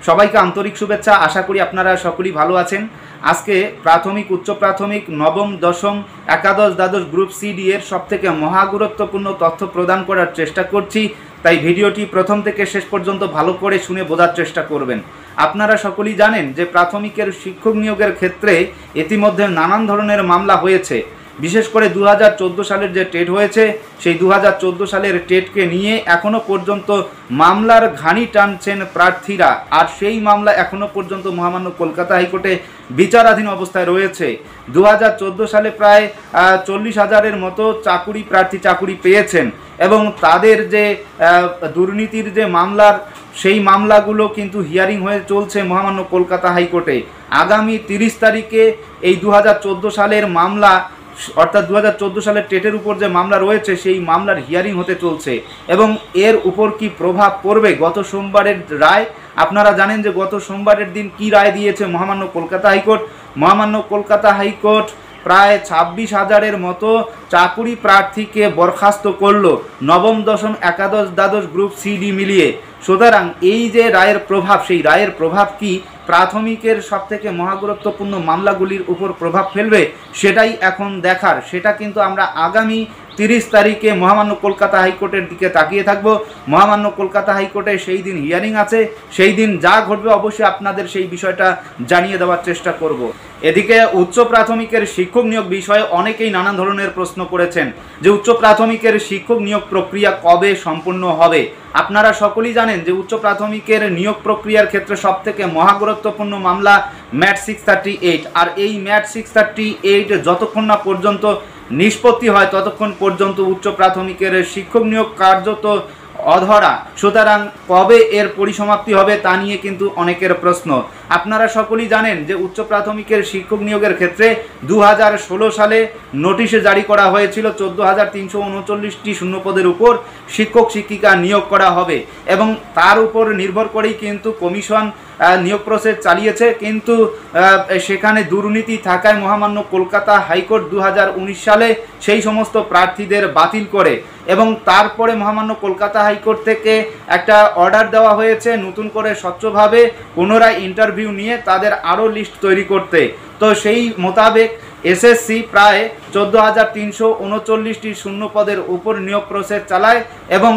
সবাইকে আন্তরিক শুভেচ্ছা। আশা করি আপনারা সকলেই ভালো আছেন। আজকে প্রাথমিক, উচ্চ প্রাথমিক, নবম, দশম, একাদশ, দ্বাদশ গ্রুপ সি-ডি এর সবথেকে মহাগুরুত্বপূর্ণ তথ্য প্রদান করার চেষ্টা করছি। তাই ভিডিওটি প্রথম থেকে শেষ পর্যন্ত ভালো করে শুনে বোঝার চেষ্টা করবেন। আপনারা সকলেই জানেন যে প্রাথমিকের শিক্ষক নিয়োগের ক্ষেত্রে ইতিমধ্যে নানান ধরনের মামলা হয়েছে। বিশেষ করে 2014 সালের যে টেট হয়েছে, সেই 2014 সালের টেটকে নিয়ে এখনও পর্যন্ত মামলার ঘানি টানছেন প্রার্থীরা। আর সেই মামলা এখনও পর্যন্ত মহামান্য কলকাতা হাইকোর্টে বিচারাধীন অবস্থায় রয়েছে। 2014 সালে প্রায় 40,000-এর মতো প্রার্থী চাকুরি পেয়েছেন এবং তাদের যে দুর্নীতির যে মামলার, সেই মামলাগুলো কিন্তু হিয়ারিং হয়ে চলছে মহামান্য কলকাতা হাইকোর্টে। আগামী 30 তারিখে এই 2014 সালের মামলা, অর্থাৎ 2014 সালের টেটের উপর যে মামলা রয়েছে, সেই মামলার হিয়ারিং হতে চলছে এবং এর উপর কি প্রভাব পড়বে গত সোমবারের রায়। আপনারা জানেন যে গত সোমবারের দিন কি রায় দিয়েছে মহামান্য কলকাতা হাইকোর্ট। মহামান্য কলকাতা হাইকোর্ট প্রায় 26,000-এর মতো চাকুরি প্রার্থীকে বরখাস্ত করলো, নবম, দশম, একাদশ, দ্বাদশ গ্রুপ সি-ডি মিলিয়ে। সুতরাং এই যে রায়ের প্রভাব, সেই রায়ের প্রভাব কি প্রাথমিকের সবথেকে মহাগুরুত্বপূর্ণ মামলাগুলির উপর প্রভাব ফেলবে, সেটাই এখন দেখার। সেটা কিন্তু আমরা আগামী 30 তারিখে মহামান্য কলকাতা হাইকোর্টের দিকে তাকিয়ে থাকব। মহামান্য কলকাতা হাইকোর্টে সেই দিন হিয়ারিং আছে, সেই দিন যা ঘটবে অবশ্যই আপনাদের সেই বিষয়টা জানিয়ে দেওয়ার চেষ্টা করব। এদিকে উচ্চ প্রাথমিকের শিক্ষক নিয়োগ বিষয়ে অনেকেই নানান ধরনের প্রশ্ন করেছেন যে উচ্চ প্রাথমিকের শিক্ষক নিয়োগ প্রক্রিয়া কবে সম্পূর্ণ হবে। আপনারা সকলেই জানেন যে উচ্চ প্রাথমিকের নিয়োগ প্রক্রিয়ার ক্ষেত্রে সবথেকে মহাগুরুত্বপূর্ণ মামলা ম্যাট 638। আর এই ম্যাট 638 যতক্ষণ না পর্যন্ত নিষ্পত্তি হয় ততক্ষণ পর্যন্ত উচ্চ প্রাথমিকের শিক্ষক নিয়োগ কার্যত অধরা। সুতরাং কবে এর পরিসমাপ্তি হবে তা নিয়ে কিন্তু অনেকের প্রশ্ন। আপনারা সকলেই জানেন যে উচ্চ প্রাথমিকের শিক্ষক নিয়োগের ক্ষেত্রে 2016 সালে নোটিশে জারি করা হয়েছিল 14,339টি শূন্যপদের উপর শিক্ষক শিক্ষিকা নিয়োগ করা হবে এবং তার উপর নির্ভর করেই কিন্তু কমিশন নিয়োগ প্রসেস চালিয়েছে। কিন্তু সেখানে দুর্নীতি থাকায় মহামান্য কলকাতা হাইকোর্ট 2019 সালে সেই সমস্ত প্রার্থীদের বাতিল করে এবং তারপরে মহামান্য কলকাতা হাইকোর্ট থেকে একটা অর্ডার দেওয়া হয়েছে নতুন করে স্বচ্ছভাবে পুনরায় ইন্টারভিউ নিয়ে তাদের আরও লিস্ট তৈরি করতে। তো সেই মোতাবেক এসএসসি প্রায় 14,339টি শূন্যপদের উপর নিয়োগ প্রসেস চালায় এবং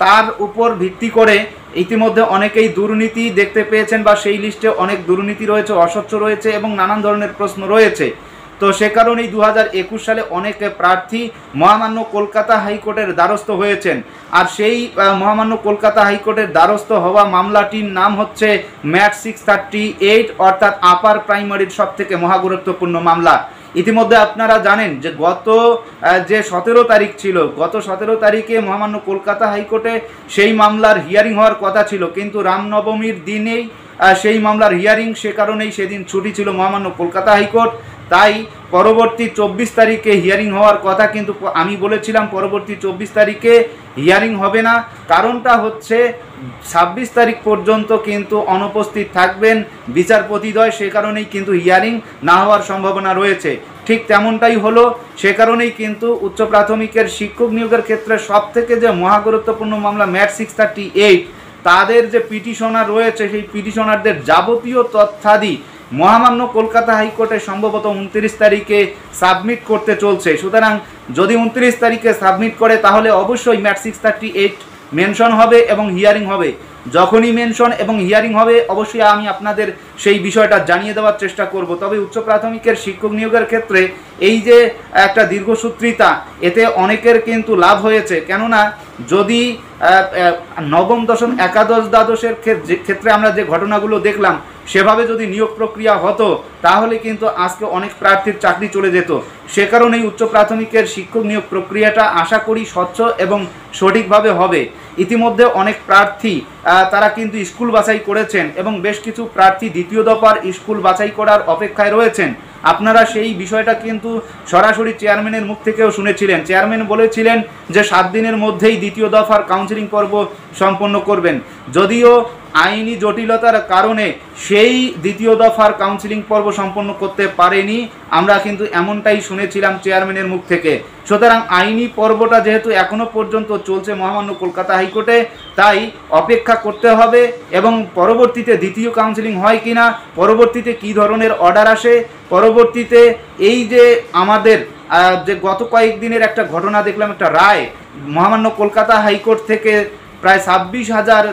তার উপর ভিত্তি করে ইতিমধ্যে অনেকেই দুর্নীতি দেখতে পেয়েছেন বা সেই লিস্টে অনেক দুর্নীতি রয়েছে, অস্বচ্ছ রয়েছে এবং নানান ধরনের প্রশ্ন রয়েছে। তো সে কারণেই 2021 সালে অনেক প্রার্থী মহামান্য কলকাতা হাইকোর্টের দ্বারস্থ হয়েছেন। আর সেই মহামান্য কলকাতা হাইকোর্টের দ্বারস্থ হওয়া মামলাটির নাম হচ্ছে ম্যাট 638, অর্থাৎ আপার প্রাইমারির সবথেকে মহাগুরুত্বপূর্ণ মামলা। ইতিমধ্যে আপনারা জানেন যে গত যে 17 তারিখ ছিল, গত 17 তারিখে মহামান্য কলকাতা হাইকোর্টে সেই মামলার হিয়ারিং হওয়ার কথা ছিল, কিন্তু রামনবমীর দিনেই সেই মামলার হিয়ারিং, সে কারণেই সেদিন ছুটি ছিল মহামান্য কলকাতা হাইকোর্ট। তাই পরবর্তী 24 তারিখে হিয়ারিং হওয়ার কথা, কিন্তু আমি বলেছিলাম পরবর্তী 24 তারিখে হিয়ারিং হবে না। কারণটা হচ্ছে 26 তারিখ পর্যন্ত কিন্তু অনুপস্থিত থাকবেন বিচারপতিদ্বয়, সে কারণেই কিন্তু হিয়ারিং না হওয়ার সম্ভাবনা রয়েছে। ঠিক তেমনটাই হলো। সে কারণেই কিন্তু উচ্চ প্রাথমিকের শিক্ষক নিয়োগের ক্ষেত্রে সবথেকে যে মহাগুরুত্বপূর্ণ মামলা ম্যাট 638, তাদের যে পিটিশনার রয়েছে, সেই পিটিশনারদের যাবতীয় তথ্যাদি মহামান্য কলকাতা হাইকোর্টে সম্ভবত 29 তারিখে সাবমিট করতে চলছে। সুতরাং যদি 29 তারিখে সাবমিট করে তাহলে অবশ্যই ম্যাট 638 মেনশন হবে এবং হিয়ারিং হবে। যখনই মেনশন এবং হিয়ারিং হবে অবশ্যই আমি আপনাদের সেই বিষয়টা জানিয়ে দেওয়ার চেষ্টা করব। তবে উচ্চ প্রাথমিকের শিক্ষক নিয়োগের ক্ষেত্রে এই যে একটা দীর্ঘসূত্রিতা, এতে অনেকের কিন্তু লাভ হয়েছে। কেননা যদি নবম, দশম, একাদশ, দ্বাদশের ক্ষেত্রে আমরা যে ঘটনাগুলো দেখলাম সেভাবে যদি নিয়োগ প্রক্রিয়া হতো তাহলে কিন্তু আজকে অনেক প্রার্থীর চাকরি চলে যেত। সে কারণেই উচ্চ প্রাথমিকের শিক্ষক নিয়োগ প্রক্রিয়াটা আশা করি স্বচ্ছ এবং সঠিকভাবে হবে। ইতিমধ্যে অনেক প্রার্থী তারা কিন্তু স্কুল বাছাই করেছেন এবং বেশ কিছু প্রার্থী দ্বিতীয় দফার স্কুল বাছাই করার অপেক্ষায় রয়েছেন। আপনারা সেই বিষয়টা কিন্তু সরাসরি চেয়ারম্যানের মুখ থেকেও শুনেছিলেন। চেয়ারম্যান বলেছিলেন যে 7 দিনের মধ্যেই দ্বিতীয় দফার কাউন্সিলিং পর্ব সম্পন্ন করবেন। যদিও আইনি জটিলতার কারণে সেই দ্বিতীয় দফার কাউন্সিলিং পর্ব সম্পন্ন করতে পারেনি, আমরা কিন্তু এমনটাই শুনেছিলাম চেয়ারম্যানের মুখ থেকে। সুতরাং আইনি পর্বটা যেহেতু এখনো পর্যন্ত চলছে মহামান্য কলকাতা হাইকোর্টে, তাই অপেক্ষা করতে হবে এবং পরবর্তীতে দ্বিতীয় কাউন্সিলিং হয় কিনা, পরবর্তীতে কি ধরনের অর্ডার আসে, পরবর্তীতে এই যে আমাদের যে গত কয়েকদিনের একটা ঘটনা দেখলাম, একটা রায় মহামান্য কলকাতা হাইকোর্ট থেকে প্রায় 26,000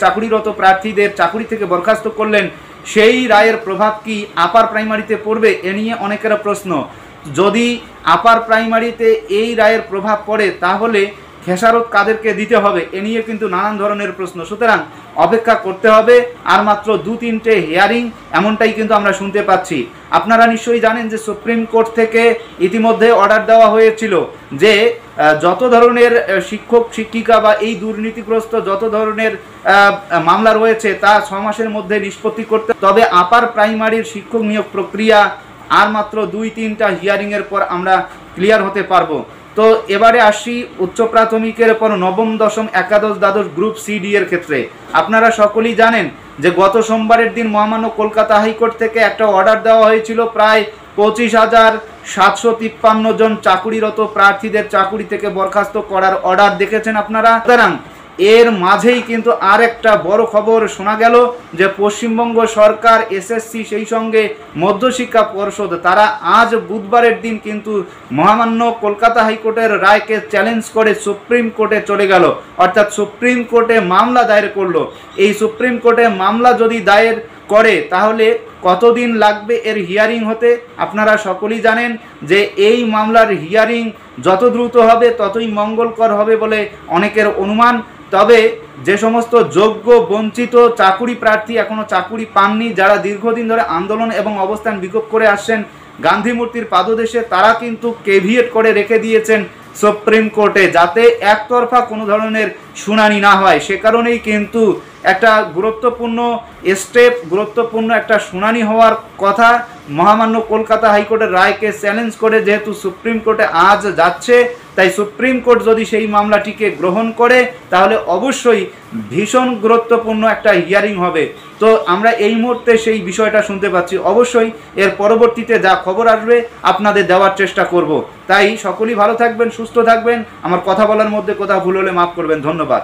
চাকুরিরত প্রার্থীদের চাকুরি থেকে বরখাস্ত করলেন, সেই রায়ের প্রভাব কি আপার প্রাইমারিতে পড়বে? এ নিয়ে অনেকের প্রশ্ন। যদি আপার প্রাইমারিতে এই রায়ের প্রভাব পড়ে তাহলে খেসারত কাদেরকে দিতে হবে? এ নিয়ে কিন্তু নানান ধরনের প্রশ্ন। সুতরাং অপেক্ষা করতে হবে। আর মাত্র 2-3টে হিয়ারিং এমনটাই কিন্তু আমরা শুনতে পাচ্ছি। আপনারা নিশ্চয়ই জানেন যে সুপ্রিম কোর্ট থেকে ইতিমধ্যে অর্ডার দেওয়া হয়েছিল যে যত ধরনের শিক্ষক শিক্ষিকা বা এই দুর্নীতিগ্রস্ত যত ধরনের মামলা রয়েছে তা 6 মাসের মধ্যে নিষ্পত্তি করতে। তবে আপার প্রাইমারির শিক্ষক নিয়োগ প্রক্রিয়া আর মাত্র 2-3টা হিয়ারিংয়ের পর আমরা ক্লিয়ার হতে পারবো। তো এবারে আসি উচ্চ প্রাথমিকের পর নবম, দশম, একাদশ, দ্বাদশ গ্রুপ সিডি এর ক্ষেত্রে। আপনারা সকলেই জানেন যে গত সোমবারের দিন মহামান্য কলকাতা হাইকোর্ট থেকে একটা অর্ডার দেওয়া হয়েছিল প্রায় 25,753 জন চাকুরিরত প্রার্থীদের চাকুরি থেকে বরখাস্ত করার অর্ডার দেখেছেন আপনারা। সুতরাং এর মাঝেই কিন্তু আর একটা বড় খবর শোনা গেল যে পশ্চিমবঙ্গ সরকার, এসএসসি, সেই সঙ্গে মধ্যশিক্ষা পর্ষদ, তারা আজ বুধবারের দিন কিন্তু মহামান্য কলকাতা হাইকোর্টের রায়কে চ্যালেঞ্জ করে সুপ্রিম কোর্টে চলে গেল, অর্থাৎ সুপ্রিম কোর্টে মামলা দায়ের করলো। এই সুপ্রিম কোর্টে মামলা যদি দায়ের করে তাহলে কতদিন লাগবে এর হিয়ারিং হতে? আপনারা সকলেই জানেন যে এই মামলার হিয়ারিং যত দ্রুত হবে ততই মঙ্গলকর হবে বলে অনেকের অনুমান। তবে যে সমস্ত যোগ্য বঞ্চিত চাকুরি প্রার্থী এখনো চাকুরি পাননি, যারা দীর্ঘদিন ধরে আন্দোলন এবং অবস্থান বিক্ষোভ করে আসছেন গান্ধী মূর্তির পাদদেশে, তারা কিন্তু কেভিয়েট করে রেখে দিয়েছেন সুপ্রিম কোর্টে যাতে একতরফা কোনো ধরনের শুনানি না হয়। সে কারণেই কিন্তু একটা গুরুত্বপূর্ণ স্টেপ, গুরুত্বপূর্ণ একটা শুনানি হওয়ার কথা। মহামান্য কলকাতা হাইকোর্টের রায়কে চ্যালেঞ্জ করে যেহেতু সুপ্রিম কোর্টে আজ যাচ্ছে, তাই সুপ্রিম কোর্ট যদি সেই মামলাটিকে গ্রহণ করে তাহলে অবশ্যই ভীষণ গুরুত্বপূর্ণ একটা হিয়ারিং হবে। তো আমরা এই মুহূর্তে সেই বিষয়টা শুনতে পাচ্ছি। অবশ্যই এর পরবর্তীতে যা খবর আসবে আপনাদের দেওয়ার চেষ্টা করব। তাই সকলেই ভালো থাকবেন, সুস্থ থাকবেন। আমার কথা বলার মধ্যে কোথাও ভুল হলে মাফ করবেন। ধন্যবাদ।